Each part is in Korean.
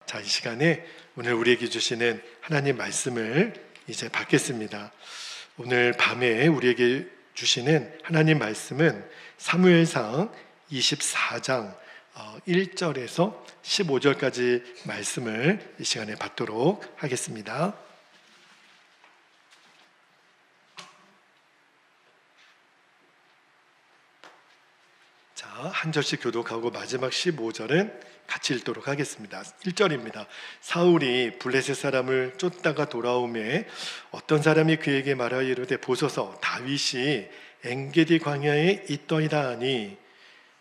자, 이 시간에 오늘 우리에게 주시는 하나님 말씀을 이제 받겠습니다. 오늘 밤에 우리에게 주시는 하나님 말씀은 사무엘상 24장 1절에서 15절까지 말씀을 이 시간에 받도록 하겠습니다. 자, 한 절씩 교독하고 마지막 15절은 같이 읽도록 하겠습니다. 1절입니다. 사울이 블레셋 사람을 쫓다가 돌아오매 어떤 사람이 그에게 말하여 이르되 보소서 다윗이 엔게디 광야에 있더이다 하니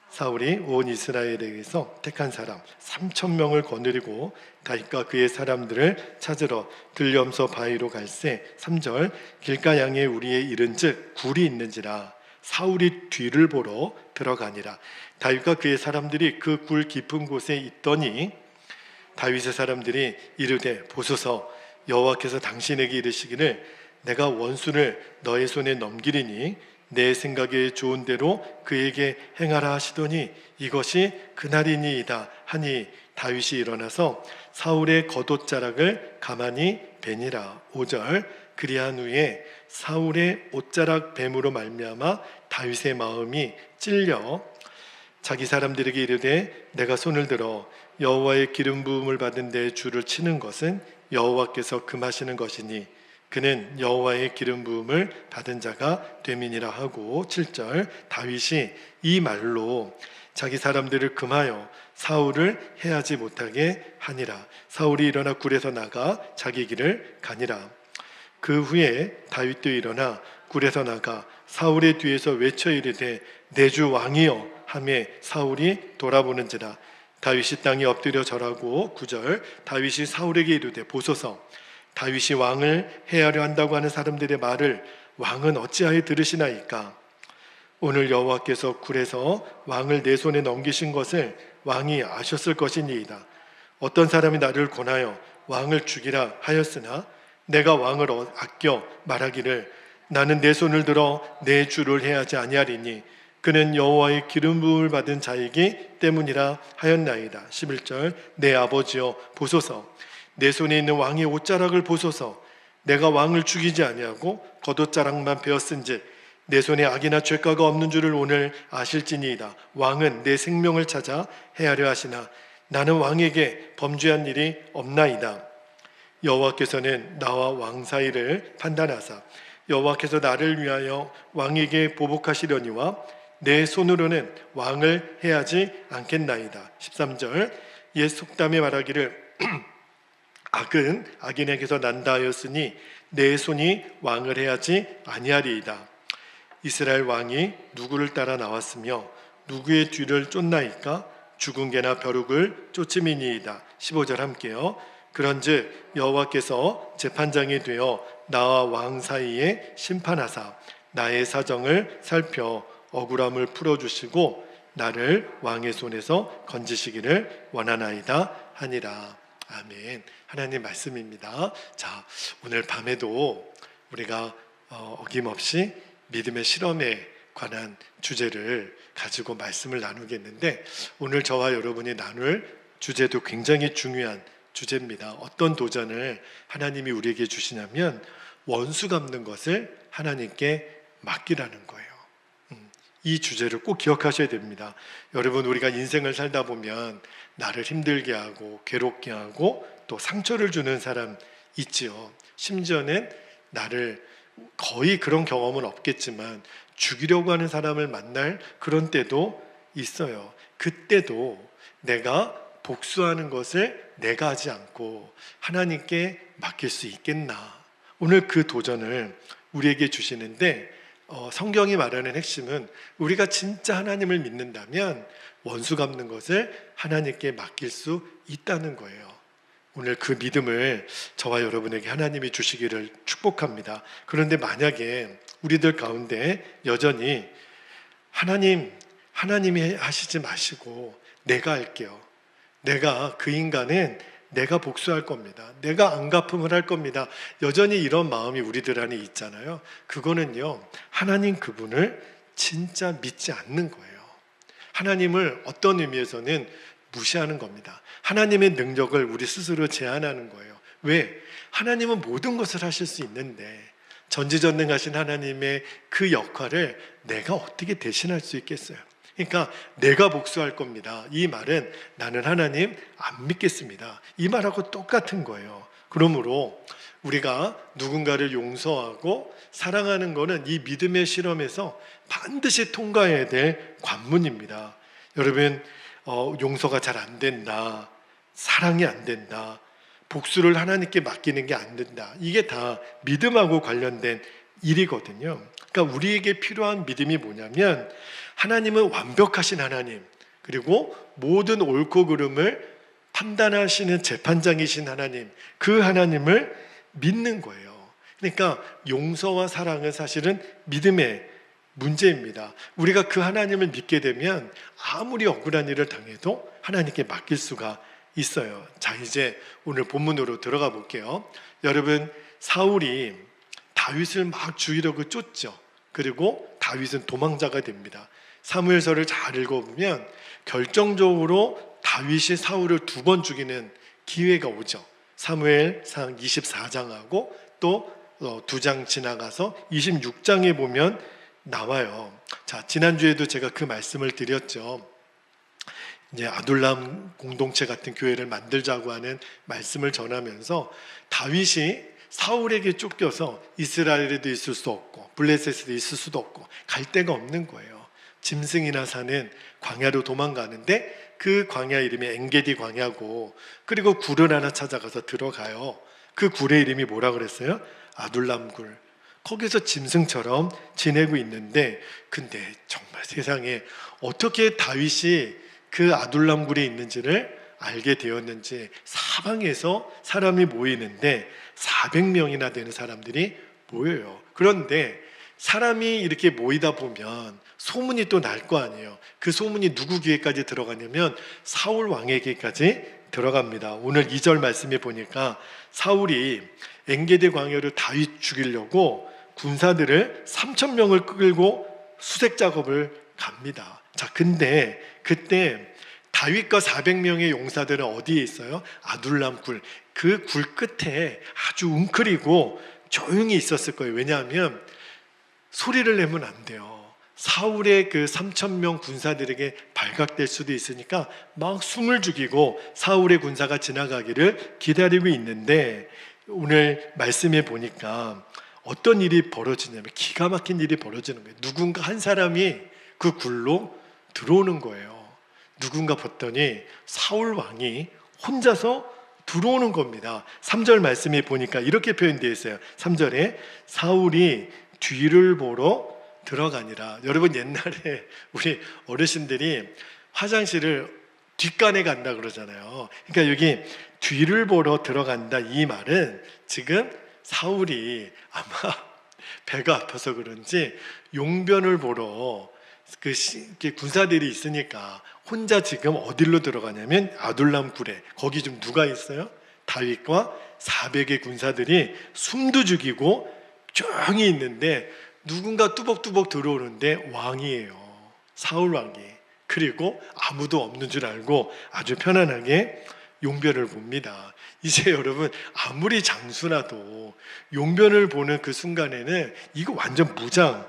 사울이 온 이스라엘에게서 택한 사람 3,000명을 거느리고 다윗과 그의 사람들을 찾으러 들염소 바위로 갈새 3절 길가 양에 우리의 이른즉 굴이 있는지라 사울이 뒤를 보러 들어가니라. 다윗과 그의 사람들이 그 굴 깊은 곳에 있더니 다윗의 사람들이 이르되 보소서 여호와께서 당신에게 이르시기를 내가 원수를 너의 손에 넘기리니 내 생각에 좋은 대로 그에게 행하라 하시더니 이것이 그날이니이다 하니 다윗이 일어나서 사울의 겉옷자락을 가만히 베니라. 5절 그리한 후에 사울의 옷자락 뱀으로 말미암아 다윗의 마음이 찔려 자기 사람들에게 이르되 내가 손을 들어 여호와의 기름 부음을 받은 내 주를 치는 것은 여호와께서 금하시는 것이니 그는 여호와의 기름 부음을 받은 자가 됨이니라 하고 7절 다윗이 이 말로 자기 사람들을 금하여 사울을 해하지 못하게 하니라. 사울이 일어나 굴에서 나가 자기 길을 가니라. 그 후에 다윗도 일어나 굴에서 나가 사울의 뒤에서 외쳐 이르되 내 주 왕이여 하며 사울이 돌아보는지라. 다윗이 땅에 엎드려 절하고 9절 다윗이 사울에게 이르되 보소서 다윗이 왕을 해하려 한다고 하는 사람들의 말을 왕은 어찌하여 들으시나이까. 오늘 여호와께서 굴에서 왕을 내 손에 넘기신 것을 왕이 아셨을 것이니이다. 어떤 사람이 나를 권하여 왕을 죽이라 하였으나 내가 왕을 아껴 말하기를 나는 내 손을 들어 내 주를 해하지 아니하리니 그는 여호와의 기름 부음을 받은 자이기 때문이라 하였나이다. 11절 내 아버지여 보소서 내 손에 있는 왕의 옷자락을 보소서 내가 왕을 죽이지 아니하고 겉옷자락만 베었은즉 내 손에 악이나 죄가가 없는 줄을 오늘 아실지니이다. 왕은 내 생명을 찾아 해하려 하시나 나는 왕에게 범죄한 일이 없나이다. 여호와께서는 나와 왕 사이를 판단하사 여호와께서 나를 위하여 왕에게 보복하시려니와 내 손으로는 왕을 해하지 않겠나이다. 13절 옛 속담에 말하기를 악은 악인에게서 난다 하였으니 내 손이 왕을 해하지 아니하리이다. 이스라엘 왕이 누구를 따라 나왔으며 누구의 뒤를 쫓나이까. 죽은 개나 벼룩을 쫓음이니이다. 15절 함께요. 그런즉 여호와께서 재판장이 되어 나와 왕 사이에 심판하사 나의 사정을 살펴 억울함을 풀어주시고 나를 왕의 손에서 건지시기를 원하나이다 하니라. 아멘. 하나님 말씀입니다. 자, 오늘 밤에도 우리가 어김없이 믿음의 실험에 관한 주제를 가지고 말씀을 나누겠는데 오늘 저와 여러분이 나눌 주제도 굉장히 중요한 주제입니다. 어떤 도전을 하나님이 우리에게 주시냐면 원수 갚는 것을 하나님께 맡기라는 거예요. 이 주제를 꼭 기억하셔야 됩니다. 여러분, 우리가 인생을 살다 보면 나를 힘들게 하고 괴롭게 하고 또 상처를 주는 사람 있지요. 심지어는 나를 거의 그런 경험은 없겠지만 죽이려고 하는 사람을 만날 그런 때도 있어요. 그때도 내가 복수하는 것을 내가 하지 않고 하나님께 맡길 수 있겠나. 오늘 그 도전을 우리에게 주시는데 성경이 말하는 핵심은 우리가 진짜 하나님을 믿는다면 원수 갚는 것을 하나님께 맡길 수 있다는 거예요. 오늘 그 믿음을 저와 여러분에게 하나님이 주시기를 축복합니다. 그런데 만약에 우리들 가운데 여전히 하나님이 하시지 마시고 내가 할게요. 내가 그 인간은 내가 복수할 겁니다. 내가 안갚음을 할 겁니다. 여전히 이런 마음이 우리들 안에 있잖아요. 그거는요, 하나님 그분을 진짜 믿지 않는 거예요. 하나님을 어떤 의미에서는 무시하는 겁니다. 하나님의 능력을 우리 스스로 제한하는 거예요. 왜? 하나님은 모든 것을 하실 수 있는데 전지전능하신 하나님의 그 역할을 내가 어떻게 대신할 수 있겠어요? 그러니까 내가 복수할 겁니다. 이 말은 나는 하나님 안 믿겠습니다. 이 말하고 똑같은 거예요. 그러므로 우리가 누군가를 용서하고 사랑하는 것은 이 믿음의 실험에서 반드시 통과해야 될 관문입니다. 여러분, 용서가 잘 안 된다, 사랑이 안 된다, 복수를 하나님께 맡기는 게 안 된다, 이게 다 믿음하고 관련된 일이거든요. 그러니까 우리에게 필요한 믿음이 뭐냐면 하나님은 완벽하신 하나님, 그리고 모든 옳고 그름을 판단하시는 재판장이신 하나님, 그 하나님을 믿는 거예요. 그러니까 용서와 사랑은 사실은 믿음의 문제입니다. 우리가 그 하나님을 믿게 되면 아무리 억울한 일을 당해도 하나님께 맡길 수가 있어요. 자, 이제 오늘 본문으로 들어가 볼게요. 여러분, 사울이 다윗을 막 죽이려고 쫓죠. 그리고 다윗은 도망자가 됩니다. 사무엘서를 잘 읽어보면 결정적으로 다윗이 사울을 2번 죽이는 기회가 오죠. 사무엘상 24장하고 또 2장 지나가서 26장에 보면 나와요. 자, 지난주에도 제가 그 말씀을 드렸죠. 이제 아둘람 공동체 같은 교회를 만들자고 하는 말씀을 전하면서 다윗이 사울에게 쫓겨서 이스라엘에도 있을 수 없고 블레셋에도 있을 수도 없고 갈 데가 없는 거예요. 짐승이나 사는 광야로 도망가는데 그 광야 이름이 엔게디 광야고, 그리고 굴을 하나 찾아가서 들어가요. 그 굴의 이름이 뭐라 그랬어요? 아둘람 굴. 거기서 짐승처럼 지내고 있는데, 근데 정말 세상에 어떻게 다윗이 그 아둘람 굴에 있는지를 알게 되었는지, 사방에서 사람이 모이는데 400명이나 되는 사람들이 모여요. 그런데 사람이 이렇게 모이다 보면 소문이 또 날 거 아니에요. 그 소문이 누구 귀에까지 들어가냐면 사울 왕에게까지 들어갑니다. 오늘 2절 말씀에 보니까 사울이 엔게디 광야로 다윗 죽이려고 군사들을 3,000명을 끌고 수색 작업을 갑니다. 자, 근데 그때 다윗과 400명의 용사들은 어디에 있어요? 아둘람 굴. 그 굴 끝에 아주 웅크리고 조용히 있었을 거예요. 왜냐하면 소리를 내면 안 돼요. 사울의 그 3,000명 군사들에게 발각될 수도 있으니까 막 숨을 죽이고 사울의 군사가 지나가기를 기다리고 있는데, 오늘 말씀에 보니까 어떤 일이 벌어지냐면 기가 막힌 일이 벌어지는 거예요. 누군가 한 사람이 그 굴로 들어오는 거예요. 누군가 봤더니 사울 왕이 혼자서 들어오는 겁니다. 3절 말씀에 보니까 이렇게 표현되어 있어요. 3절에 사울이 뒤를 보러 들어가니라. 여러분, 옛날에 우리 어르신들이 화장실을 뒷간에 간다 그러잖아요. 그러니까 여기 뒤를 보러 들어간다, 이 말은 지금 사울이 아마 배가 아파서 그런지 용변을 보러 그 군사들이 있으니까 혼자 지금 어디로 들어가냐면 아둘람 굴에, 거기 좀 누가 있어요? 다윗과 400의 군사들이 숨도 죽이고 조용히 있는데 누군가 뚜벅뚜벅 들어오는데 왕이에요. 사울 왕이. 그리고 아무도 없는 줄 알고 아주 편안하게 용변을 봅니다. 이제 여러분, 아무리 장수라도 용변을 보는 그 순간에는 이거 완전 무장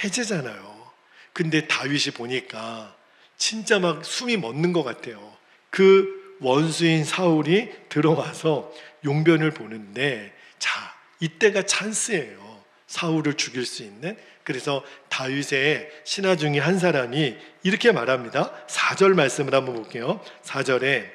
해제잖아요. 근데 다윗이 보니까 진짜 막 숨이 멎는 것 같아요. 그 원수인 사울이 들어와서 용변을 보는데, 자, 이때가 찬스예요. 사울을 죽일 수 있는. 그래서 다윗의 신하 중에 한 사람이 이렇게 말합니다. 4절 말씀을 한번 볼게요. 4절에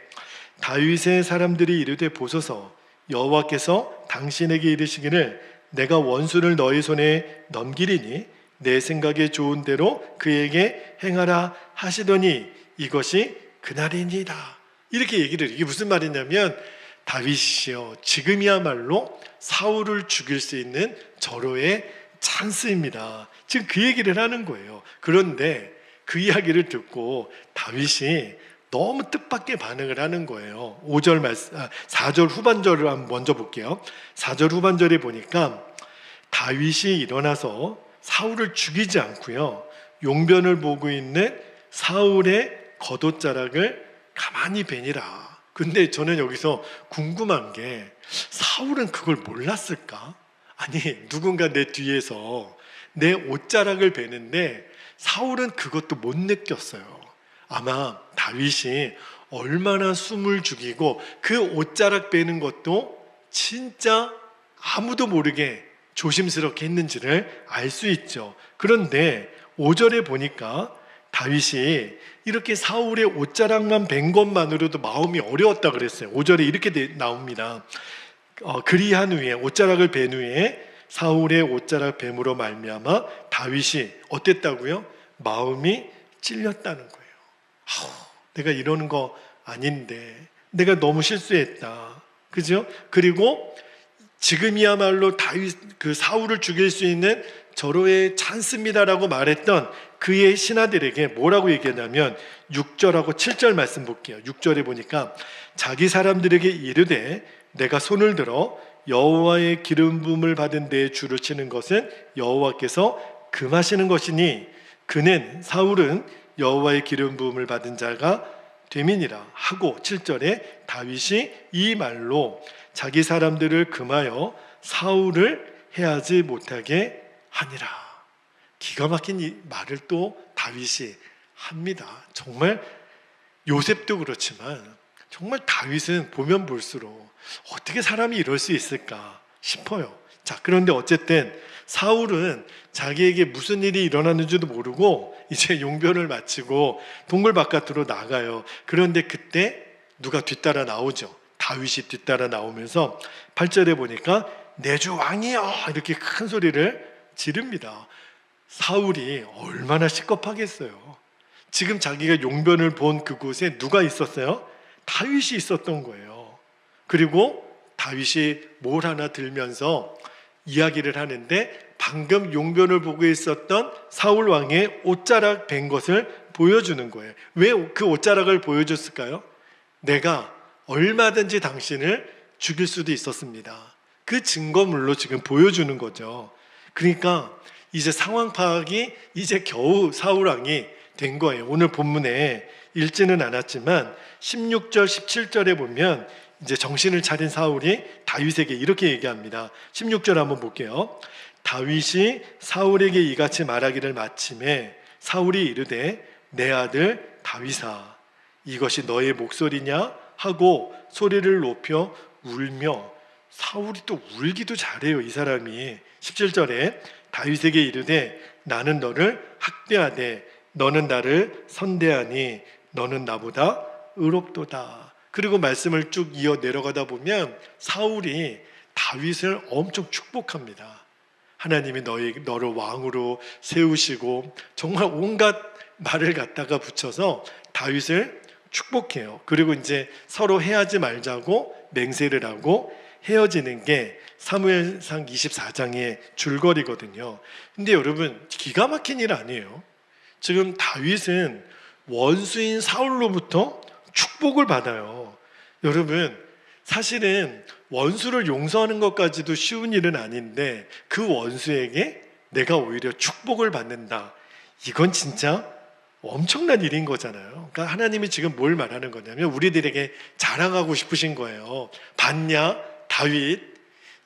다윗의 사람들이 이르되 보소서, 여호와께서 당신에게 이르시기를 내가 원수를 너희 손에 넘기리니 내 생각에 좋은 대로 그에게 행하라 하시더니 이것이 그날이니이다. 이렇게 얘기를, 이게 무슨 말이냐면 다윗이요, 지금이야말로 사울을 죽일 수 있는 절호의 찬스입니다. 지금 그 얘기를 하는 거예요. 그런데 그 이야기를 듣고 다윗이 너무 뜻밖의 반응을 하는 거예요. 4절 후반절을 한번 먼저 볼게요. 4절 후반절에 보니까 다윗이 일어나서 사울을 죽이지 않고요, 용변을 보고 있는 사울의 겉옷자락을 가만히 뵈니라. 근데 저는 여기서 궁금한 게 사울은 그걸 몰랐을까? 아니, 누군가 내 뒤에서 내 옷자락을 베는데 사울은 그것도 못 느꼈어요. 아마 다윗이 얼마나 숨을 죽이고 그 옷자락 베는 것도 진짜 아무도 모르게 조심스럽게 했는지를 알 수 있죠. 그런데 5절에 보니까 다윗이 이렇게 사울의 옷자락만 벤 것만으로도 마음이 어려웠다 그랬어요. 5절에 이렇게 나옵니다. 그리한 후에 옷자락을 벤 후에 사울의 옷자락 뱀으로 말미암아 다윗이 어땠다고요? 마음이 찔렸다는 거예요. 내가 이러는 거 아닌데 내가 너무 실수했다. 그죠? 그리고 지금이야말로 다윗 그 사울을 죽일 수 있는 절호의 찬스입니다라고 말했던 그의 신하들에게 뭐라고 얘기하냐면 6절하고 7절 말씀 볼게요. 6절에 보니까 자기 사람들에게 이르되 내가 손을 들어 여호와의 기름 부음을 받은 데에 줄을 치는 것은 여호와께서 금하시는 것이니 그는 사울은 여호와의 기름 부음을 받은 자가 됨이니라 하고 7절에 다윗이 이 말로 자기 사람들을 금하여 사울을 해하지 못하게 하니라. 기가 막힌 이 말을 또 다윗이 합니다. 정말 요셉도 그렇지만 정말 다윗은 보면 볼수록 어떻게 사람이 이럴 수 있을까 싶어요. 자, 그런데 어쨌든 사울은 자기에게 무슨 일이 일어났는지도 모르고 이제 용변을 마치고 동굴 바깥으로 나가요. 그런데 그때 누가 뒤따라 나오죠. 다윗이 뒤따라 나오면서 8절에 보니까 내 주 왕이여 이렇게 큰 소리를 지릅니다. 사울이 얼마나 시겁하겠어요. 지금 자기가 용변을 본 그곳에 누가 있었어요? 다윗이 있었던 거예요. 그리고 다윗이 뭘 하나 들면서 이야기를 하는데 방금 용변을 보고 있었던 사울 왕의 옷자락 벤 것을 보여주는 거예요. 왜 그 옷자락을 보여줬을까요? 내가 얼마든지 당신을 죽일 수도 있었습니다. 그 증거물로 지금 보여주는 거죠. 그러니까 이제 상황 파악이 이제 겨우 사울 왕이 된 거예요. 오늘 본문에 읽지는 않았지만 16절, 17절에 보면 이제 정신을 차린 사울이 다윗에게 이렇게 얘기합니다. 16절 한번 볼게요. 다윗이 사울에게 이같이 말하기를 마침에 사울이 이르되 내 아들 다윗아 이것이 너의 목소리냐 하고 소리를 높여 울며 사울이 또 울기도 잘해요. 이 사람이 17절에 다윗에게 이르되 나는 너를 학대하되 너는 나를 선대하니 너는 나보다 의롭도다. 그리고 말씀을 쭉 이어 내려가다 보면 사울이 다윗을 엄청 축복합니다. 하나님이 너를 왕으로 세우시고 정말 온갖 말을 갖다가 붙여서 다윗을 축복해요. 그리고 이제 서로 해하지 말자고 맹세를 하고 헤어지는 게 사무엘상 24장의 줄거리거든요. 근데 여러분 기가 막힌 일 아니에요? 지금 다윗은 원수인 사울로부터 축복을 받아요. 여러분 사실은 원수를 용서하는 것까지도 쉬운 일은 아닌데 그 원수에게 내가 오히려 축복을 받는다. 이건 진짜 엄청난 일인 거잖아요. 그러니까 하나님이 지금 뭘 말하는 거냐면 우리들에게 자랑하고 싶으신 거예요. 봤냐? 다윗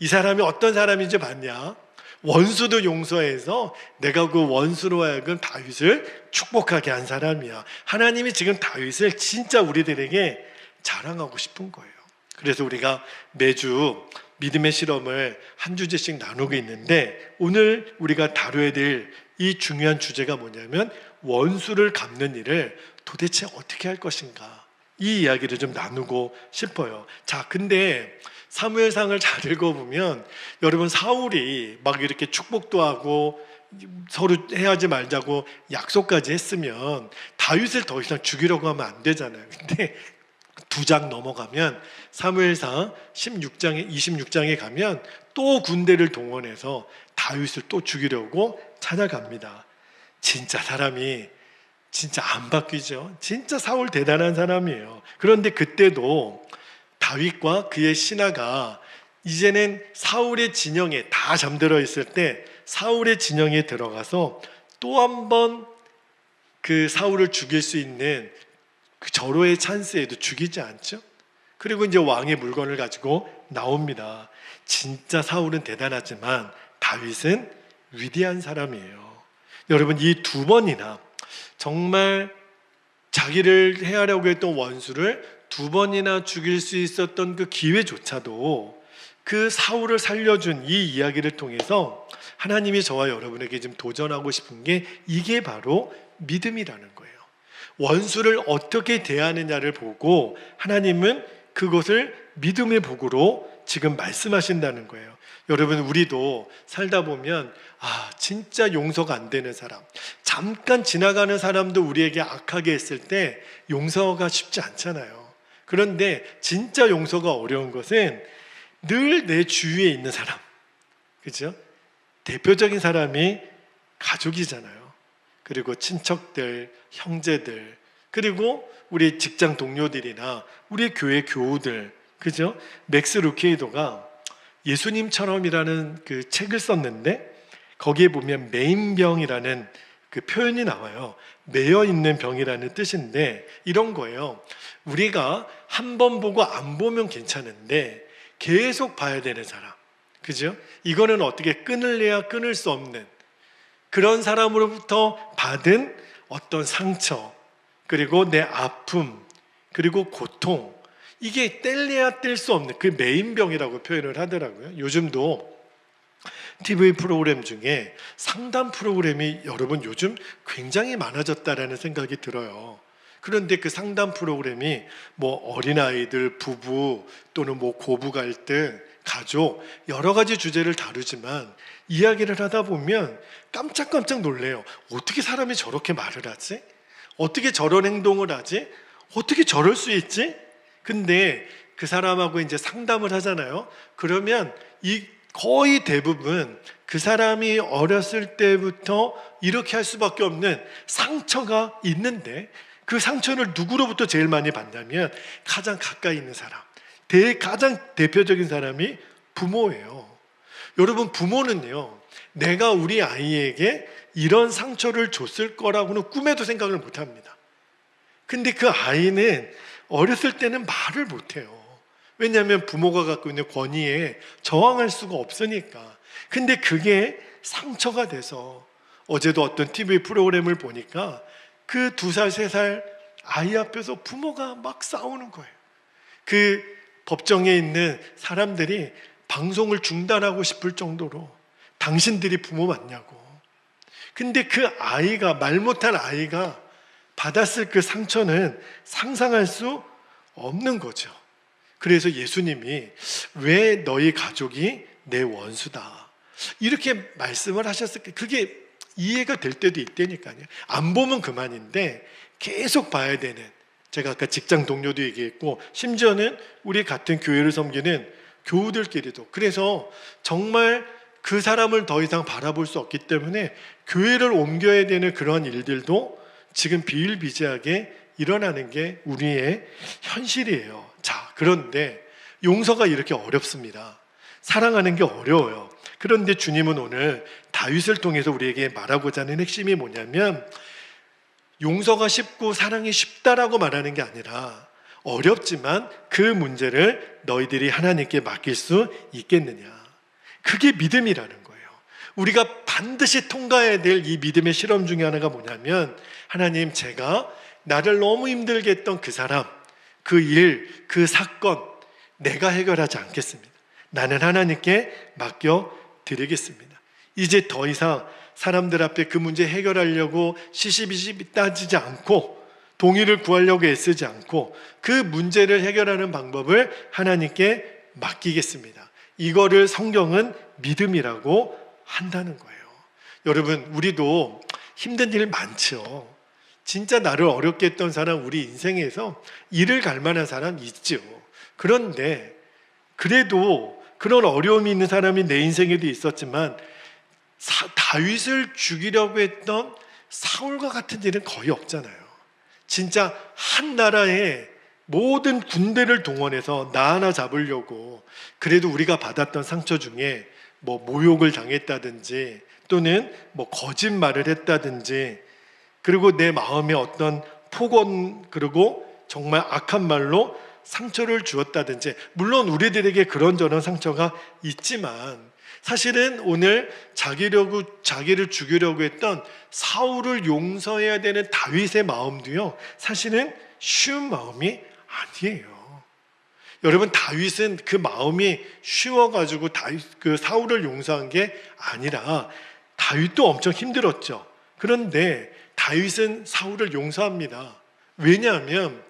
이 사람이 어떤 사람인지 봤냐? 원수도 용서해서 내가 그 원수로 하여금 다윗을 축복하게 한 사람이야. 하나님이 지금 다윗을 진짜 우리들에게 자랑하고 싶은 거예요. 그래서 우리가 매주 믿음의 실험을 한 주제씩 나누고 있는데 오늘 우리가 다뤄야 될 이 중요한 주제가 뭐냐면 원수를 갚는 일을 도대체 어떻게 할 것인가, 이 이야기를 좀 나누고 싶어요. 자, 근데 사무엘상을 잘 읽어보면 여러분 사울이 막 이렇게 축복도 하고 서로 해하지 말자고 약속까지 했으면 다윗을 더 이상 죽이려고 하면 안 되잖아요. 근데 2장 넘어가면 사무엘상 26장에 가면 또 군대를 동원해서 다윗을 또 죽이려고 찾아갑니다. 진짜 사람이 진짜 안 바뀌죠. 진짜 사울 대단한 사람이에요. 그런데 그때도 다윗과 그의 신하가 이제는 사울의 진영에 다 잠들어 있을 때 사울의 진영에 들어가서 또 한 번 그 사울을 죽일 수 있는 그 절호의 찬스에도 죽이지 않죠. 그리고 이제 왕의 물건을 가지고 나옵니다. 진짜 사울은 대단하지만 다윗은 위대한 사람이에요. 여러분, 이 두 번이나 정말 자기를 해하려고 했던 원수를 두 번이나 죽일 수 있었던 그 기회조차도 그 사울을 살려준 이 이야기를 통해서 하나님이 저와 여러분에게 지금 도전하고 싶은 게 이게 바로 믿음이라는 거예요. 원수를 어떻게 대하느냐를 보고 하나님은 그것을 믿음의 복으로 지금 말씀하신다는 거예요. 여러분, 우리도 살다 보면 진짜 용서가 안 되는 사람, 잠깐 지나가는 사람도 우리에게 악하게 했을 때 용서가 쉽지 않잖아요. 그런데 진짜 용서가 어려운 것은 늘 내 주위에 있는 사람, 그죠? 대표적인 사람이 가족이잖아요. 그리고 친척들, 형제들, 그리고 우리 직장 동료들이나 우리 교회 교우들, 그죠? 맥스 루케이도가 예수님처럼이라는 그 책을 썼는데 거기에 보면 메인병이라는 그 표현이 나와요. 매여 있는 병이라는 뜻인데 이런 거예요. 우리가 한 번 보고 안 보면 괜찮은데 계속 봐야 되는 사람, 그죠? 이거는 어떻게 끊을래야 끊을 수 없는 그런 사람으로부터 받은 어떤 상처, 그리고 내 아픔, 그리고 고통, 이게 뗄래야 뗄 수 없는 그 메인병이라고 표현을 하더라고요. 요즘도 TV 프로그램 중에 상담 프로그램이 여러분 요즘 굉장히 많아졌다라는 생각이 들어요. 그런데 그 상담 프로그램이 뭐 어린아이들, 부부 또는 뭐 고부 갈등, 가족 여러 가지 주제를 다루지만 이야기를 하다 보면 깜짝깜짝 놀래요. 어떻게 사람이 저렇게 말을 하지? 어떻게 저런 행동을 하지? 어떻게 저럴 수 있지? 근데 그 사람하고 이제 상담을 하잖아요. 그러면 이 거의 대부분 그 사람이 어렸을 때부터 이렇게 할 수밖에 없는 상처가 있는데 그 상처를 누구로부터 제일 많이 받냐면 가장 가까이 있는 사람, 가장 대표적인 사람이 부모예요. 여러분, 부모는요, 내가 우리 아이에게 이런 상처를 줬을 거라고는 꿈에도 생각을 못 합니다. 근데 그 아이는 어렸을 때는 말을 못 해요. 왜냐하면 부모가 갖고 있는 권위에 저항할 수가 없으니까. 근데 그게 상처가 돼서 어제도 어떤 TV 프로그램을 보니까 그 2살, 3살 아이 앞에서 부모가 막 싸우는 거예요. 그 법정에 있는 사람들이 방송을 중단하고 싶을 정도로 당신들이 부모 맞냐고. 근데 그 아이가, 말 못한 아이가 받았을 그 상처는 상상할 수 없는 거죠. 그래서 예수님이 왜 너희 가족이 내 원수다 이렇게 말씀을 하셨을까? 그게 이해가 될 때도 있다니까요. 안 보면 그만인데 계속 봐야 되는, 제가 아까 직장 동료도 얘기했고 심지어는 우리 같은 교회를 섬기는 교우들끼리도, 그래서 정말 그 사람을 더 이상 바라볼 수 없기 때문에 교회를 옮겨야 되는 그런 일들도 지금 비일비재하게 일어나는 게 우리의 현실이에요. 자, 그런데 용서가 이렇게 어렵습니다. 사랑하는 게 어려워요. 그런데 주님은 오늘 다윗을 통해서 우리에게 말하고자 하는 핵심이 뭐냐면 용서가 쉽고 사랑이 쉽다라고 말하는 게 아니라 어렵지만 그 문제를 너희들이 하나님께 맡길 수 있겠느냐. 그게 믿음이라는 거예요. 우리가 반드시 통과해야 될 이 믿음의 실험 중에 하나가 뭐냐면 하나님, 제가 나를 너무 힘들게 했던 그 사람, 그 일, 그 사건 내가 해결하지 않겠습니다. 나는 하나님께 맡겨드리겠습니다. 이제 더 이상 사람들 앞에 그 문제 해결하려고 시시비시 따지지 않고 동의를 구하려고 애쓰지 않고 그 문제를 해결하는 방법을 하나님께 맡기겠습니다. 이거를 성경은 믿음이라고 한다는 거예요. 여러분, 우리도 힘든 일 많죠. 진짜 나를 어렵게 했던 사람, 우리 인생에서 이를 갈 만한 사람 있죠. 그런데 그래도 그런 어려움이 있는 사람이 내 인생에도 있었지만 다윗을 죽이려고 했던 사울과 같은 일은 거의 없잖아요. 진짜 한 나라의 모든 군대를 동원해서 나 하나 잡으려고, 그래도 우리가 받았던 상처 중에 뭐 모욕을 당했다든지 또는 뭐 거짓말을 했다든지, 그리고 내 마음에 어떤 폭언, 그리고 정말 악한 말로 상처를 주었다든지, 물론 우리들에게 그런저런 상처가 있지만 사실은 오늘 자기를 죽이려고 했던 사울을 용서해야 되는 다윗의 마음도요, 사실은 쉬운 마음이 아니에요. 여러분, 다윗은 그 마음이 쉬워가지고 사울을 용서한 게 아니라 다윗도 엄청 힘들었죠. 그런데 다윗은 사울을 용서합니다. 왜냐하면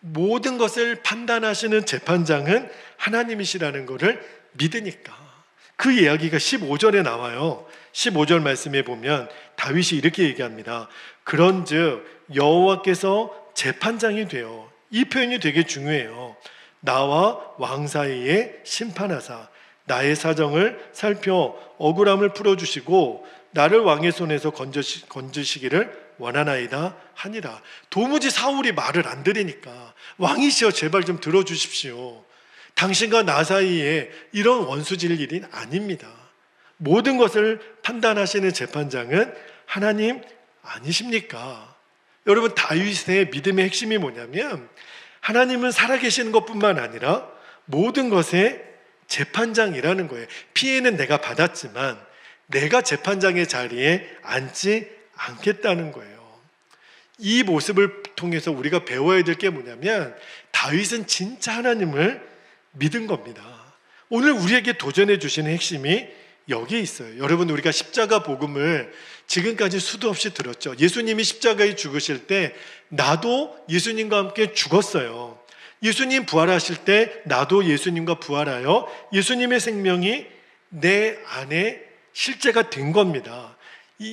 모든 것을 판단하시는 재판장은 하나님이시라는 것을 믿으니까. 그 이야기가 15절에 나와요. 15절 말씀에 보면 다윗이 이렇게 얘기합니다. 그런즉 여호와께서 재판장이 되어, 이 표현이 되게 중요해요. 나와 왕 사이에 심판하사 나의 사정을 살펴 억울함을 풀어주시고 나를 왕의 손에서 건지시기를 원하나이다 하니라. 도무지 사울이 말을 안 들으니까, 왕이시여 제발 좀 들어주십시오. 당신과 나 사이에 이런 원수질 일이 아닙니다. 모든 것을 판단하시는 재판장은 하나님 아니십니까? 여러분, 다윗의 믿음의 핵심이 뭐냐면 하나님은 살아계시는 것뿐만 아니라 모든 것의 재판장이라는 거예요. 피해는 내가 받았지만 내가 재판장의 자리에 앉지 않겠다는 거예요. 이 모습을 통해서 우리가 배워야 될 게 뭐냐면 다윗은 진짜 하나님을 믿은 겁니다. 오늘 우리에게 도전해 주시는 핵심이 여기에 있어요. 여러분, 우리가 십자가 복음을 지금까지 수도 없이 들었죠. 예수님이 십자가에 죽으실 때 나도 예수님과 함께 죽었어요. 예수님 부활하실 때 나도 예수님과 부활하여 예수님의 생명이 내 안에 실제가 된 겁니다.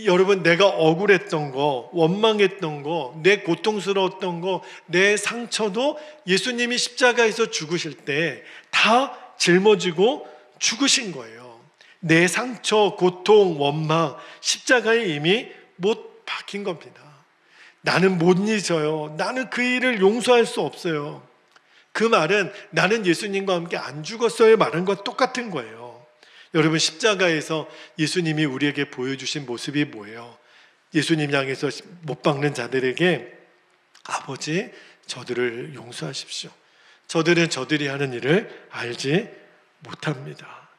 여러분, 내가 억울했던 거, 원망했던 거, 내 고통스러웠던 거, 내 상처도 예수님이 십자가에서 죽으실 때 다 짊어지고 죽으신 거예요. 내 상처, 고통, 원망, 십자가에 이미 못 박힌 겁니다. 나는 못 잊어요. 나는 그 일을 용서할 수 없어요. 그 말은 나는 예수님과 함께 안 죽었어요 말한 것과 똑같은 거예요. 여러분, 십자가에서 예수님이 우리에게 보여주신 모습이 뭐예요? 예수님 향해서 못 박는 자들에게 아버지, 저들을 용서하십시오. 저들은 저들이 하는 일을 알지 못합니다.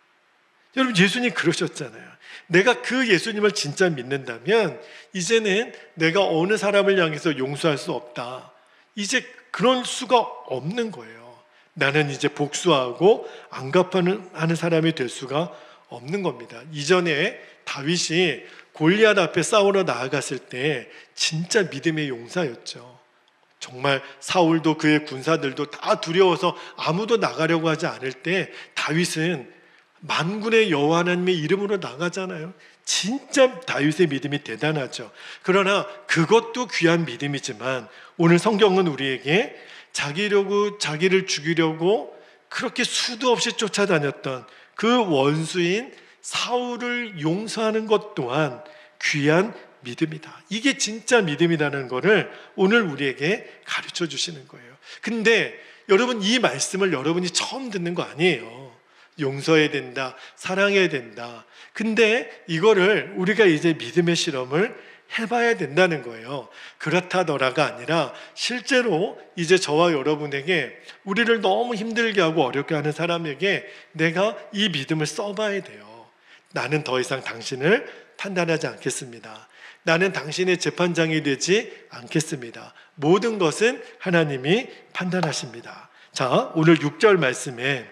여러분, 예수님 그러셨잖아요. 내가 그 예수님을 진짜 믿는다면 이제는 내가 어느 사람을 향해서 용서할 수 없다. 이제 그럴 수가 없는 거예요. 나는 이제 복수하고 안갚아하는 사람이 될 수가 없는 겁니다. 이전에 다윗이 골리앗 앞에 싸우러 나아갔을 때 진짜 믿음의 용사였죠. 정말 사울도 그의 군사들도 다 두려워서 아무도 나가려고 하지 않을 때 다윗은 만군의 여호와 하나님의 이름으로 나가잖아요. 진짜 다윗의 믿음이 대단하죠. 그러나 그것도 귀한 믿음이지만 오늘 성경은 우리에게 자기를 죽이려고 그렇게 수도 없이 쫓아다녔던 그 원수인 사울을 용서하는 것 또한 귀한 믿음이다. 이게 진짜 믿음이라는 것을 오늘 우리에게 가르쳐 주시는 거예요. 근데 여러분, 이 말씀을 여러분이 처음 듣는 거 아니에요. 용서해야 된다, 사랑해야 된다. 근데 이거를 우리가 이제 믿음의 실험을 해봐야 된다는 거예요. 그렇다더라가 아니라 실제로 이제 저와 여러분에게 우리를 너무 힘들게 하고 어렵게 하는 사람에게 내가 이 믿음을 써봐야 돼요. 나는 더 이상 당신을 판단하지 않겠습니다. 나는 당신의 재판장이 되지 않겠습니다. 모든 것은 하나님이 판단하십니다. 자, 오늘 6절 말씀에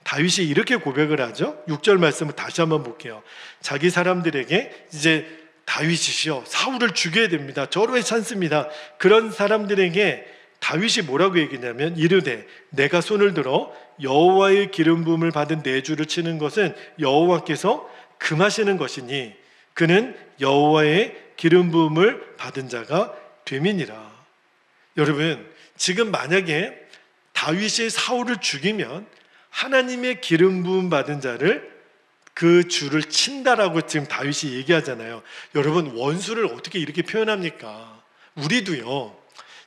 다윗이 이렇게 고백을 하죠. 6절 말씀을 다시 한번 볼게요. 자기 사람들에게 이제 다윗이시여 사울을 죽여야 됩니다. 저로 해지 않습니다. 그런 사람들에게 다윗이 뭐라고 얘기냐면 이르되 내가 손을 들어 여호와의 기름 부음을 받은 내 주를 치는 것은 여호와께서 금하시는 것이니 그는 여호와의 기름 부음을 받은 자가 됨이니라. 여러분, 지금 만약에 다윗이 사울을 죽이면 하나님의 기름 부음 받은 자를 그 주를 친다라고 지금 다윗이 얘기하잖아요. 여러분, 원수를 어떻게 이렇게 표현합니까? 우리도요,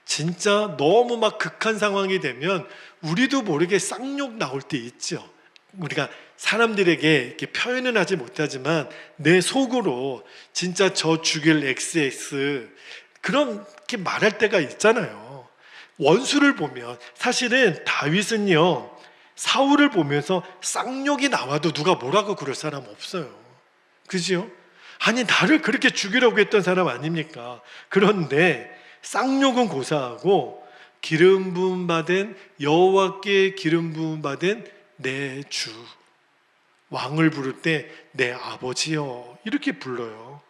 진짜 너무 막 극한 상황이 되면 우리도 모르게 쌍욕 나올 때 있죠. 우리가 사람들에게 이렇게 표현은 하지 못하지만 내 속으로 진짜 저 죽일 XX 그렇게 말할 때가 있잖아요. 원수를 보면, 사실은 다윗은요 사울을 보면서 쌍욕이 나와도 누가 뭐라고 그럴 사람 없어요. 그죠? 아니 나를 그렇게 죽이려고 했던 사람 아닙니까? 그런데 쌍욕은 고사하고 기름 부음 받은 여호와께 기름 부음 받은 내 주, 왕을 부를 때 내 아버지여 이렇게 불러요.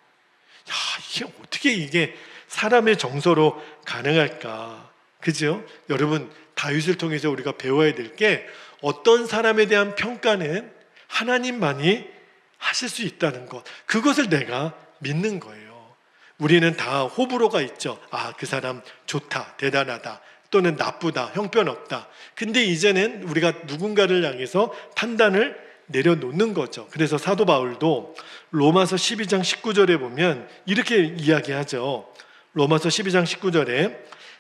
야, 이게 사람의 정서로 가능할까? 그죠? 여러분, 다윗을 통해서 우리가 배워야 될 게, 어떤 사람에 대한 평가는 하나님만이 하실 수 있다는 것, 그것을 내가 믿는 거예요. 우리는 다 호불호가 있죠. 아, 그 사람 좋다, 대단하다, 또는 나쁘다, 형편없다. 근데 이제는 우리가 누군가를 향해서 판단을 내려놓는 거죠. 그래서 사도 바울도 로마서 12장 19절에 보면 이렇게 이야기하죠. 로마서 12장 19절에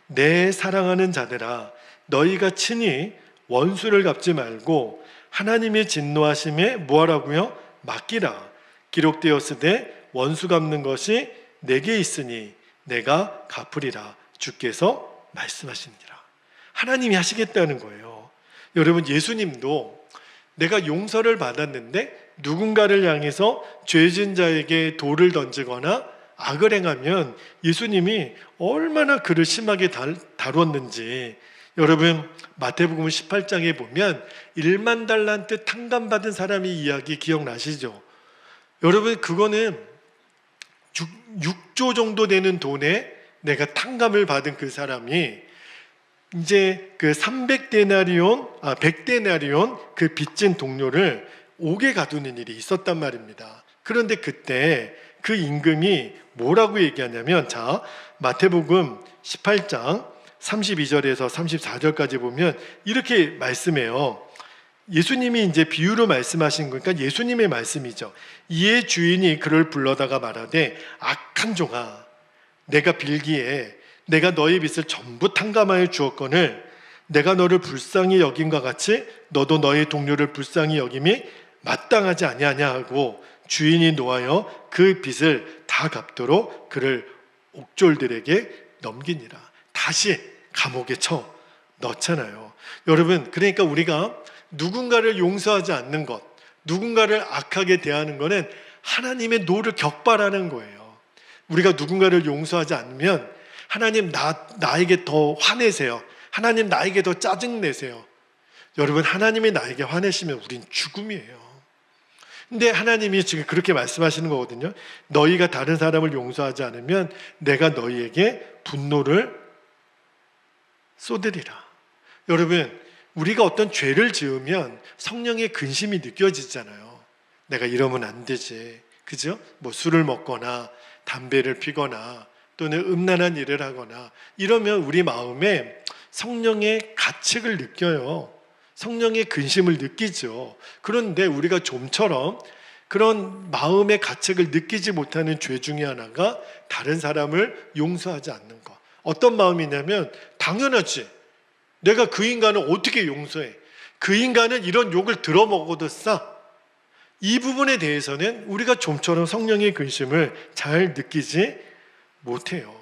내 사랑하는 자들아, 너희가 친히 원수를 갚지 말고 하나님의 진노하심에 뭐하라고요? 맡기라. 기록되었으되 원수 갚는 것이 내게 있으니 내가 갚으리라. 주께서 말씀하시니라. 하나님이 하시겠다는 거예요. 여러분, 예수님도 내가 용서를 받았는데 누군가를 향해서 죄진 자에게 돌을 던지거나 악을 행하면 예수님이 얼마나 그를 심하게 다뤘는지, 여러분 마태복음 18장에 보면 1만 달란트 탕감받은 사람의 이야기 기억나시죠? 여러분, 그거는 6조 정도 되는 돈에 내가 탕감을 받은 그 사람이 이제 그 100데나리온 그 빚진 동료를 옥에 가두는 일이 있었단 말입니다. 그런데 그때 그 임금이 뭐라고 얘기하냐면, 자, 마태복음 18장 32절에서 34절까지 보면 이렇게 말씀해요. 예수님이 이제 비유로 말씀하신 거니까 예수님의 말씀이죠. 이에 주인이 그를 불러다가 말하되, 악한 종아, 내가 빌기에 내가 너의 빚을 전부 탕감하여 주었거늘 내가 너를 불쌍히 여김과 같이 너도 너의 동료를 불쌍히 여김이 마땅하지 아니하냐 하고 주인이 노하여 그 빚을 다 갚도록 그를 옥졸들에게 넘기니라. 다시 감옥에 쳐 넣잖아요. 여러분, 그러니까 우리가 누군가를 용서하지 않는 것, 누군가를 악하게 대하는 것은 하나님의 노를 격발하는 거예요. 우리가 누군가를 용서하지 않으면 하나님 나에게 더 화내세요. 하나님 나에게 더 짜증내세요. 여러분, 하나님이 나에게 화내시면 우린 죽음이에요. 근데 하나님이 지금 그렇게 말씀하시는 거거든요. 너희가 다른 사람을 용서하지 않으면 내가 너희에게 분노를 쏟으리라. 여러분, 우리가 어떤 죄를 지으면 성령의 근심이 느껴지잖아요. 내가 이러면 안 되지, 그죠? 뭐 술을 먹거나 담배를 피거나 또는 음란한 일을 하거나 이러면 우리 마음에 성령의 가책을 느껴요. 성령의 근심을 느끼죠. 그런데 우리가 좀처럼 그런 마음의 가책을 느끼지 못하는 죄 중에 하나가 다른 사람을 용서하지 않는 것. 어떤 마음이냐면, 당연하지, 내가 그 인간을 어떻게 용서해? 그 인간은 이런 욕을 들어먹어도 싸. 이 부분에 대해서는 우리가 좀처럼 성령의 근심을 잘 느끼지 못해요.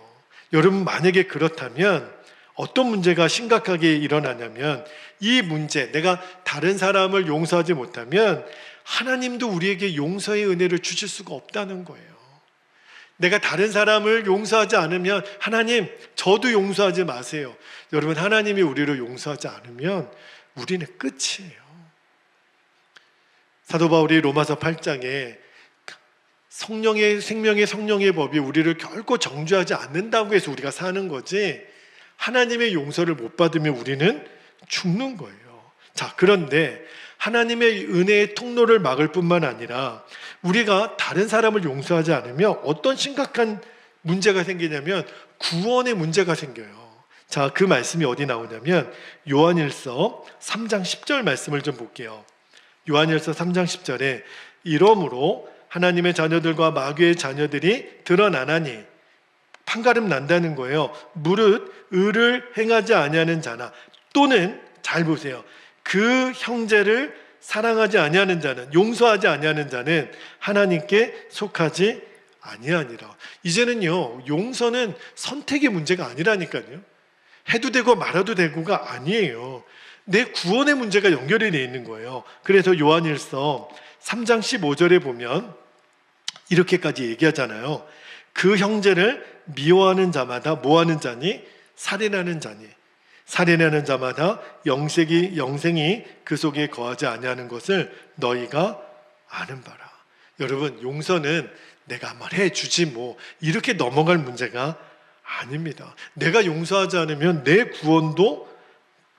여러분, 만약에 그렇다면 어떤 문제가 심각하게 일어나냐면, 이 문제, 내가 다른 사람을 용서하지 못하면 하나님도 우리에게 용서의 은혜를 주실 수가 없다는 거예요. 내가 다른 사람을 용서하지 않으면 하나님, 저도 용서하지 마세요. 여러분, 하나님이 우리를 용서하지 않으면 우리는 끝이에요. 사도 바울이 로마서 8장에 성령의, 생명의 성령의 법이 우리를 결코 정죄하지 않는다고 해서 우리가 사는 거지, 하나님의 용서를 못 받으면 우리는 죽는 거예요. 자, 그런데 하나님의 은혜의 통로를 막을 뿐만 아니라 우리가 다른 사람을 용서하지 않으면 어떤 심각한 문제가 생기냐면 구원의 문제가 생겨요. 자, 그 말씀이 어디 나오냐면 요한일서 3장 10절 말씀을 좀 볼게요. 요한일서 3장 10절에 이러므로 하나님의 자녀들과 마귀의 자녀들이 드러나나니, 판가름 난다는 거예요. 무릇 의를 행하지 아니하는 자나, 또는 잘 보세요, 그 형제를 사랑하지 아니하는 자는, 용서하지 아니하는 자는 하나님께 속하지 아니하니라. 이제는요, 용서는 선택의 문제가 아니라니까요. 해도 되고 말아도 되고가 아니에요. 내 구원의 문제가 연결이 되어 있는 거예요. 그래서 요한일서 3장 15절에 보면 이렇게까지 얘기하잖아요. 그 형제를 미워하는 자마다 뭐하는 자니? 살인하는 자니. 살인하는 자마다 영생이 그 속에 거하지 아니하는 것을 너희가 아는 바라. 여러분, 용서는 내가 한번 해주지 뭐 이렇게 넘어갈 문제가 아닙니다. 내가 용서하지 않으면 내 구원도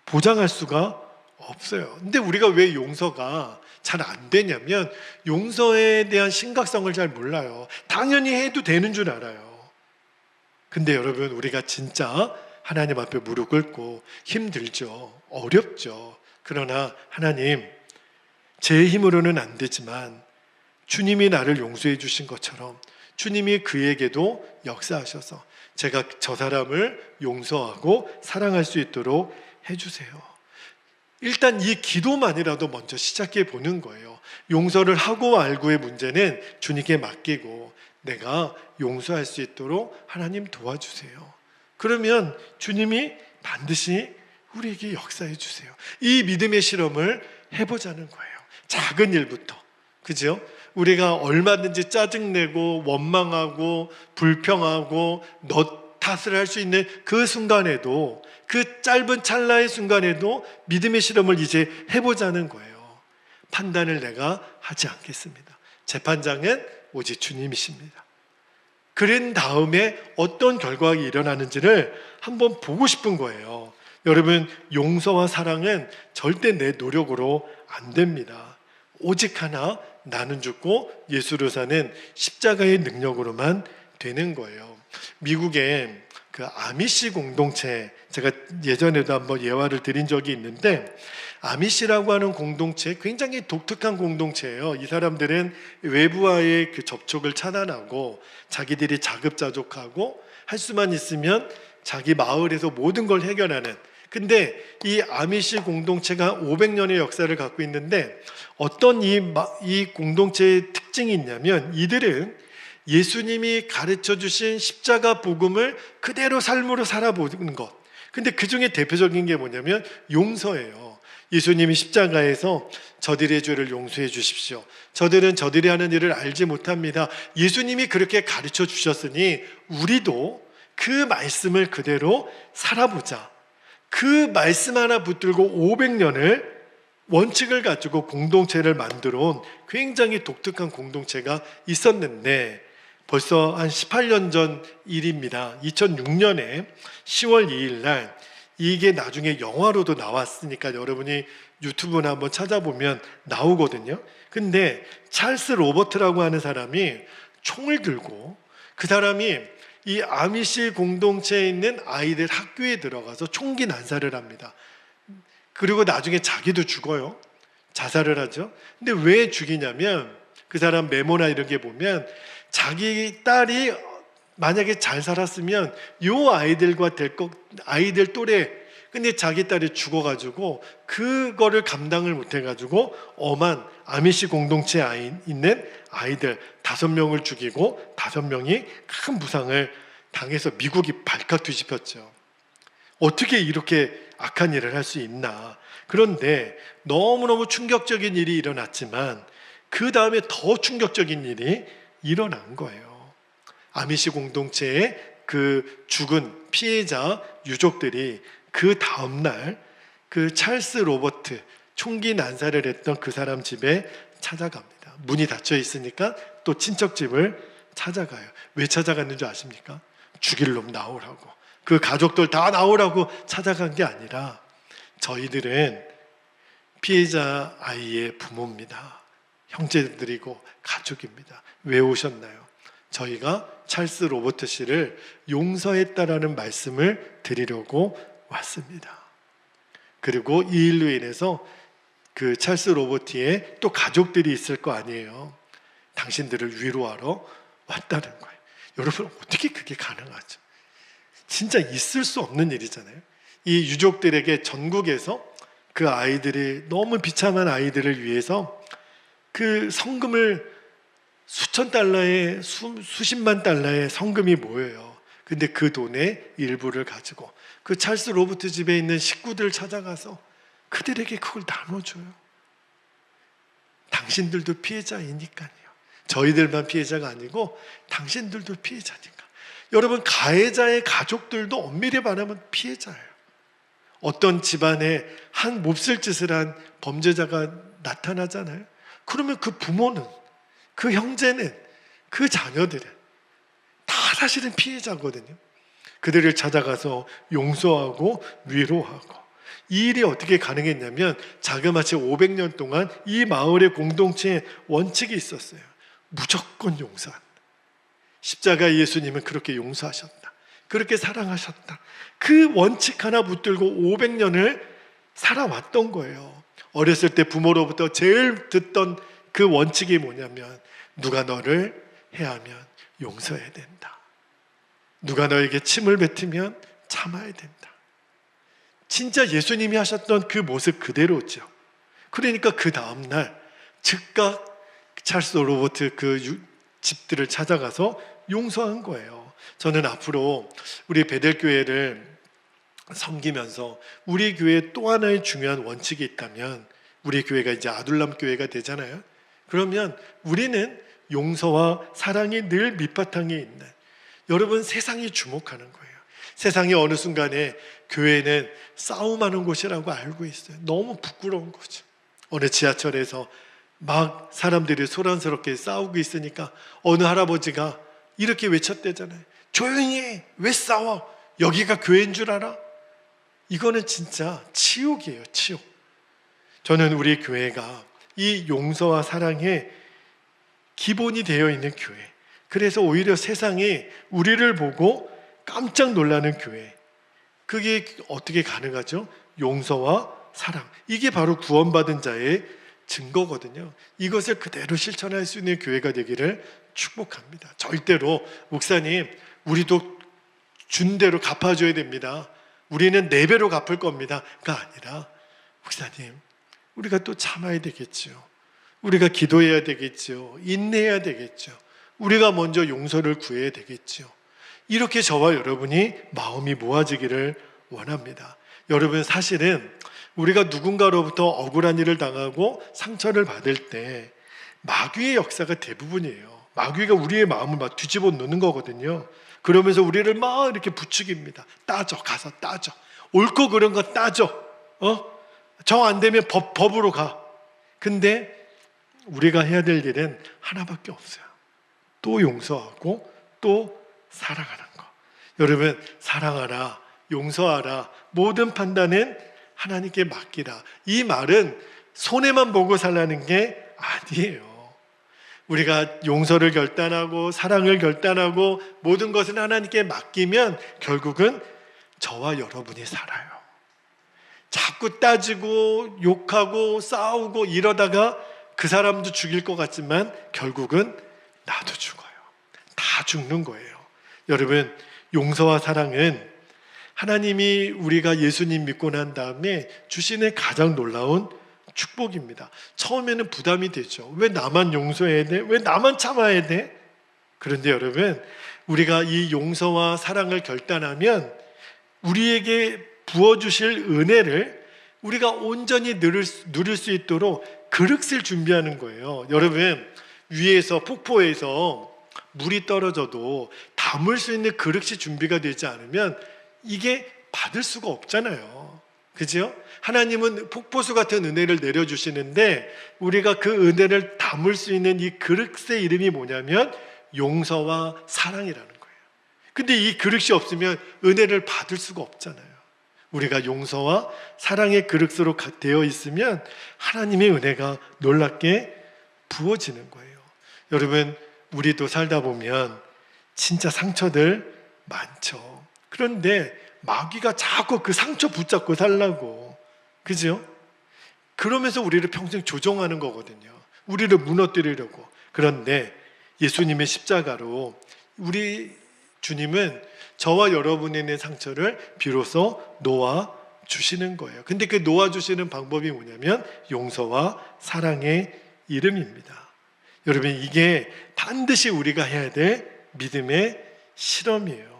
보장할 수가 없어요. 근데 우리가 왜 용서가 잘 안 되냐면 용서에 대한 심각성을 잘 몰라요. 당연히 해도 되는 줄 알아요. 근데 여러분, 우리가 진짜 하나님 앞에 무릎 꿇고 힘들죠. 어렵죠. 그러나 하나님, 제 힘으로는 안 되지만 주님이 나를 용서해 주신 것처럼 주님이 그에게도 역사하셔서 제가 저 사람을 용서하고 사랑할 수 있도록 해주세요. 일단 이 기도만이라도 먼저 시작해 보는 거예요. 용서를 하고 말고의 문제는 주님께 맡기고 내가 용서할 수 있도록 하나님 도와주세요. 그러면 주님이 반드시 우리에게 역사해 주세요. 이 믿음의 실험을 해보자는 거예요. 작은 일부터. 그죠? 우리가 얼마든지 짜증내고 원망하고 불평하고 너 탓을 할 수 있는 그 순간에도, 그 짧은 찰나의 순간에도 믿음의 실험을 이제 해보자는 거예요. 판단을 내가 하지 않겠습니다. 재판장은 오직 주님이십니다. 그런 다음에 어떤 결과가 일어나는지를 한번 보고 싶은 거예요. 여러분, 용서와 사랑은 절대 내 노력으로 안 됩니다. 오직 하나, 나는 죽고 예수로 사는 십자가의 능력으로만 되는 거예요. 미국의 그 아미시 공동체, 제가 예전에도 한번 예화를 드린 적이 있는데, 아미시라고 하는 공동체 굉장히 독특한 공동체예요. 이 사람들은 외부와의 그 접촉을 차단하고 자기들이 자급자족하고 할 수만 있으면 자기 마을에서 모든 걸 해결하는, 근데 이 아미시 공동체가 500년의 역사를 갖고 있는데 어떤 이 공동체의 특징이 있냐면, 이들은 예수님이 가르쳐 주신 십자가 복음을 그대로 삶으로 살아보는 것. 근데 그 중에 대표적인 게 뭐냐면 용서예요. 예수님이 십자가에서 저들의 죄를 용서해 주십시오. 저들은 저들이 하는 일을 알지 못합니다. 예수님이 그렇게 가르쳐 주셨으니 우리도 그 말씀을 그대로 살아보자. 그 말씀 하나 붙들고 500년을 원칙을 가지고 공동체를 만들어 온 굉장히 독특한 공동체가 있었는데, 벌써 한 18년 전 일입니다. 2006년에 10월 2일 날 이게 나중에 영화로도 나왔으니까 여러분이 유튜브나 한번 찾아보면 나오거든요. 근데 찰스 로버트라고 하는 사람이 총을 들고, 그 사람이 이 아미시 공동체에 있는 아이들 학교에 들어가서 총기 난사를 합니다. 그리고 나중에 자기도 죽어요. 자살을 하죠. 근데 왜 죽이냐면, 그 사람 메모나 이런 게 보면 자기 딸이 만약에 잘 살았으면 요 아이들과 아이들 또래, 근데 자기 딸이 죽어가지고 그거를 감당을 못해가지고 엄한 아미시 공동체에 있는 아이들 5명을 죽이고 5명이 큰 부상을 당해서 미국이 발칵 뒤집혔죠. 어떻게 이렇게 악한 일을 할 수 있나. 그런데 너무너무 충격적인 일이 일어났지만 그 다음에 더 충격적인 일이 일어난 거예요. 아미시 공동체의 그 죽은 피해자 유족들이 그 다음날 그 찰스 로버트 총기 난사를 했던 그 사람 집에 찾아갑니다. 문이 닫혀 있으니까 또 친척 집을 찾아가요. 왜 찾아갔는지 아십니까? 죽일 놈 나오라고, 그 가족들 다 나오라고 찾아간 게 아니라, 저희들은 피해자 아이의 부모입니다. 형제들이고 가족입니다. 왜 오셨나요? 저희가 찰스 로버트 씨를 용서했다라는 말씀을 드리려고 왔습니다. 그리고 이 일로 인해서 그 찰스 로버트의 또 가족들이 있을 거 아니에요. 당신들을 위로하러 왔다는 거예요. 여러분, 어떻게 그게 가능하죠? 진짜 있을 수 없는 일이잖아요. 이 유족들에게 전국에서 그 아이들이, 너무 비참한 아이들을 위해서 그 성금을 수천 달러의 수십만 달러의 성금이 모여요. 근데 그 돈의 일부를 가지고 그 찰스 로버트 집에 있는 식구들 찾아가서 그들에게 그걸 나눠줘요. 당신들도 피해자이니까요. 저희들만 피해자가 아니고 당신들도 피해자니까. 여러분, 가해자의 가족들도 엄밀히 말하면 피해자예요. 어떤 집안에 한 몹쓸 짓을 한 범죄자가 나타나잖아요. 그러면 그 부모는, 그 형제는, 그 자녀들은 다 사실은 피해자거든요. 그들을 찾아가서 용서하고 위로하고. 이 일이 어떻게 가능했냐면 자그마치 500년 동안 이 마을의 공동체에 원칙이 있었어요. 무조건 용서한다. 십자가 예수님은 그렇게 용서하셨다. 그렇게 사랑하셨다. 그 원칙 하나 붙들고 500년을 살아왔던 거예요. 어렸을 때 부모로부터 제일 듣던 그 원칙이 뭐냐면 누가 너를 해하면 용서해야 된다. 누가 너에게 침을 뱉으면 참아야 된다. 진짜 예수님이 하셨던 그 모습 그대로죠. 그러니까 그 다음날 즉각 찰스 로버트 그 집들을 찾아가서 용서한 거예요. 저는 앞으로 우리 베델교회를 섬기면서 우리 교회에 또 하나의 중요한 원칙이 있다면, 우리 교회가 이제 아둘람 교회가 되잖아요. 그러면 우리는 용서와 사랑이 늘 밑바탕에 있는, 여러분, 세상이 주목하는 거예요. 세상이 어느 순간에 교회는 싸움하는 곳이라고 알고 있어요. 너무 부끄러운 거죠. 어느 지하철에서 막 사람들이 소란스럽게 싸우고 있으니까 어느 할아버지가 이렇게 외쳤대잖아요. 조용히 해! 왜 싸워? 여기가 교회인 줄 알아? 이거는 진짜 치욕이에요, 치욕. 저는 우리 교회가 이 용서와 사랑의 기본이 되어 있는 교회, 그래서 오히려 세상이 우리를 보고 깜짝 놀라는 교회, 그게 어떻게 가능하죠? 용서와 사랑, 이게 바로 구원받은 자의 증거거든요. 이것을 그대로 실천할 수 있는 교회가 되기를 축복합니다. 절대로 목사님 우리도 준 대로 갚아줘야 됩니다, 우리는 4배로 갚을 겁니다가 아니라, 목사님 우리가 또 참아야 되겠죠. 우리가 기도해야 되겠죠. 인내해야 되겠죠. 우리가 먼저 용서를 구해야 되겠죠. 이렇게 저와 여러분이 마음이 모아지기를 원합니다. 여러분, 사실은 우리가 누군가로부터 억울한 일을 당하고 상처를 받을 때 마귀의 역사가 대부분이에요. 마귀가 우리의 마음을 막 뒤집어 놓는 거거든요. 그러면서 우리를 막 이렇게 부추깁니다. 따져, 가서 따져. 옳고 그른 거 따져. 정 안 되면 법으로 가. 근데 우리가 해야 될 일은 하나밖에 없어요. 또 용서하고 또 사랑하는 거. 여러분, 사랑하라, 용서하라, 모든 판단은 하나님께 맡기라. 이 말은 손해만 보고 살라는 게 아니에요. 우리가 용서를 결단하고 사랑을 결단하고 모든 것을 하나님께 맡기면 결국은 저와 여러분이 살아요. 자꾸 따지고 욕하고 싸우고 이러다가 그 사람도 죽일 것 같지만 결국은 나도 죽어요. 다 죽는 거예요. 여러분, 용서와 사랑은 하나님이 우리가 예수님 믿고 난 다음에 주시는 가장 놀라운 축복입니다. 처음에는 부담이 되죠. 왜 나만 용서해야 돼? 왜 나만 참아야 돼? 그런데 여러분, 우리가 이 용서와 사랑을 결단하면 우리에게 부어주실 은혜를 우리가 온전히 누릴 수 있도록 그릇을 준비하는 거예요. 여러분, 위에서 폭포에서 물이 떨어져도 담을 수 있는 그릇이 준비가 되지 않으면 이게 받을 수가 없잖아요. 그죠? 하나님은 폭포수 같은 은혜를 내려주시는데 우리가 그 은혜를 담을 수 있는 이 그릇의 이름이 뭐냐면 용서와 사랑이라는 거예요. 근데 이 그릇이 없으면 은혜를 받을 수가 없잖아요. 우리가 용서와 사랑의 그릇으로 되어 있으면 하나님의 은혜가 놀랍게 부어지는 거예요. 여러분, 우리도 살다 보면 진짜 상처들 많죠. 그런데 마귀가 자꾸 그 상처 붙잡고 살라고, 그죠? 그러면서 우리를 평생 조종하는 거거든요. 우리를 무너뜨리려고. 그런데 예수님의 십자가로 우리 주님은 저와 여러분에 있는 상처를 비로소 놓아주시는 거예요. 근데 그 놓아주시는 방법이 뭐냐면 용서와 사랑의 이름입니다. 여러분, 이게 반드시 우리가 해야 될 믿음의 실험이에요.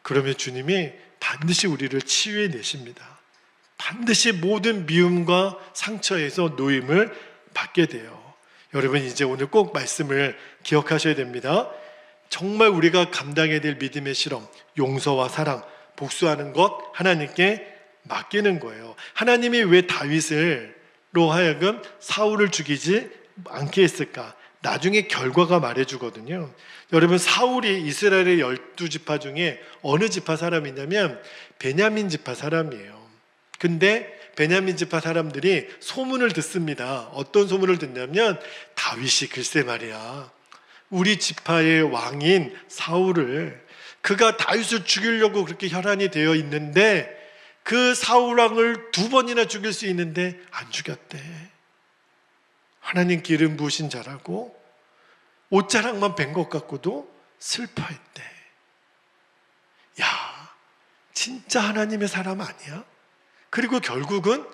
그러면 주님이 반드시 우리를 치유해 내십니다. 반드시 모든 미움과 상처에서 노임을 받게 돼요. 여러분, 이제 오늘 꼭 말씀을 기억하셔야 됩니다. 정말 우리가 감당해야 될 믿음의 실험, 용서와 사랑, 복수하는 것 하나님께 맡기는 거예요. 하나님이 왜 다윗으로 하여금 사울을 죽이지 않게 했을까? 나중에 결과가 말해주거든요. 여러분, 사울이 이스라엘의 12지파 중에 어느 지파 사람이냐면 베냐민 지파 사람이에요. 근데 베냐민 지파 사람들이 소문을 듣습니다. 어떤 소문을 듣냐면 다윗이 글쎄 말이야, 우리 지파의 왕인 사울을, 그가 다윗을 죽이려고 그렇게 혈안이 되어 있는데 그 사울 왕을 2번이나 죽일 수 있는데 안 죽였대. 하나님 기름 부으신 자라고 옷자락만 뵌 것 같고도 슬퍼했대. 야, 진짜 하나님의 사람 아니야? 그리고 결국은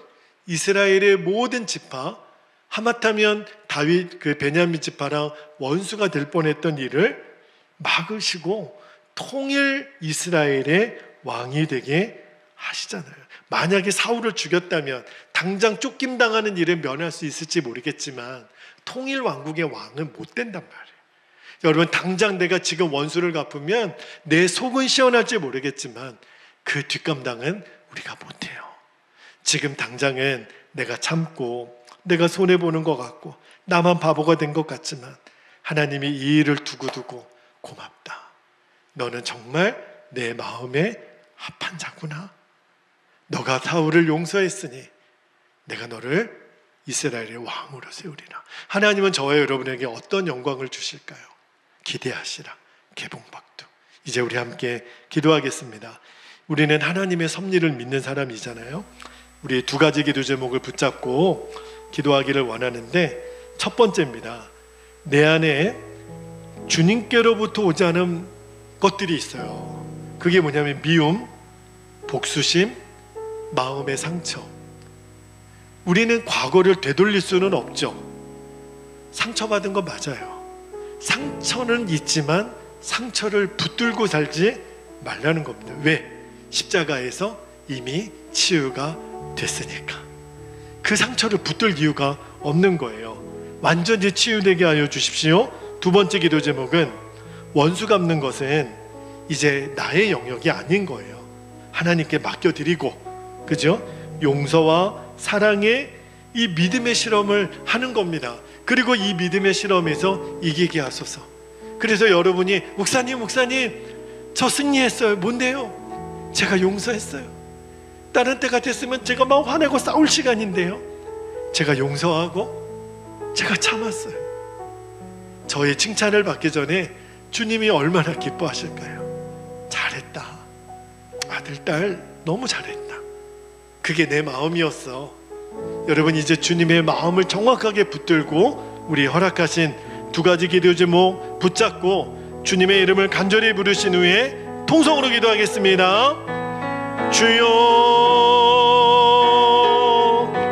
이스라엘의 모든 지파, 하마터면 다윗 그 베냐민 지파랑 원수가 될 뻔했던 일을 막으시고 통일 이스라엘의 왕이 되게 하시잖아요. 만약에 사울을 죽였다면 당장 쫓김당하는 일을 면할 수 있을지 모르겠지만 통일 왕국의 왕은 못 된단 말이에요. 여러분, 당장 내가 지금 원수를 갚으면 내 속은 시원할지 모르겠지만 그 뒷감당은 우리가 못해요. 지금 당장은 내가 참고 내가 손해보는 것 같고 나만 바보가 된 것 같지만 하나님이 이 일을 두고두고 고맙다. 너는 정말 내 마음에 합한 자구나. 너가 사울을 용서했으니 내가 너를 이스라엘의 왕으로 세우리라. 하나님은 저와 여러분에게 어떤 영광을 주실까요? 기대하시라. 개봉박두. 이제 우리 함께 기도하겠습니다. 우리는 하나님의 섭리를 믿는 사람이잖아요. 우리 2가지 기도 제목을 붙잡고 기도하기를 원하는데, 첫 번째입니다. 내 안에 주님께로부터 오지 않은 것들이 있어요. 그게 뭐냐면 미움, 복수심, 마음의 상처. 우리는 과거를 되돌릴 수는 없죠. 상처받은 거 맞아요. 상처는 있지만 상처를 붙들고 살지 말라는 겁니다. 왜? 십자가에서 이미 치유가 됐으니까. 그 상처를 붙들 이유가 없는 거예요. 완전히 치유되게 하여 주십시오. 2번째 기도 제목은 원수 갚는 것은 이제 나의 영역이 아닌 거예요. 하나님께 맡겨드리고, 그죠? 용서와 사랑의 이 믿음의 실험을 하는 겁니다. 그리고 이 믿음의 실험에서 이기게 하소서. 그래서 여러분이 목사님 저 승리했어요. 뭔데요? 제가 용서했어요. 다른 때 같았으면 제가 막 화내고 싸울 시간인데요, 제가 용서하고 제가 참았어요. 저의 칭찬을 받기 전에 주님이 얼마나 기뻐하실까요? 잘했다, 아들, 딸 너무 잘했다. 그게 내 마음이었어. 여러분, 이제 주님의 마음을 정확하게 붙들고 우리 허락하신 2가지 기도 제목 붙잡고 주님의 이름을 간절히 부르신 후에 통성으로 기도하겠습니다. 주여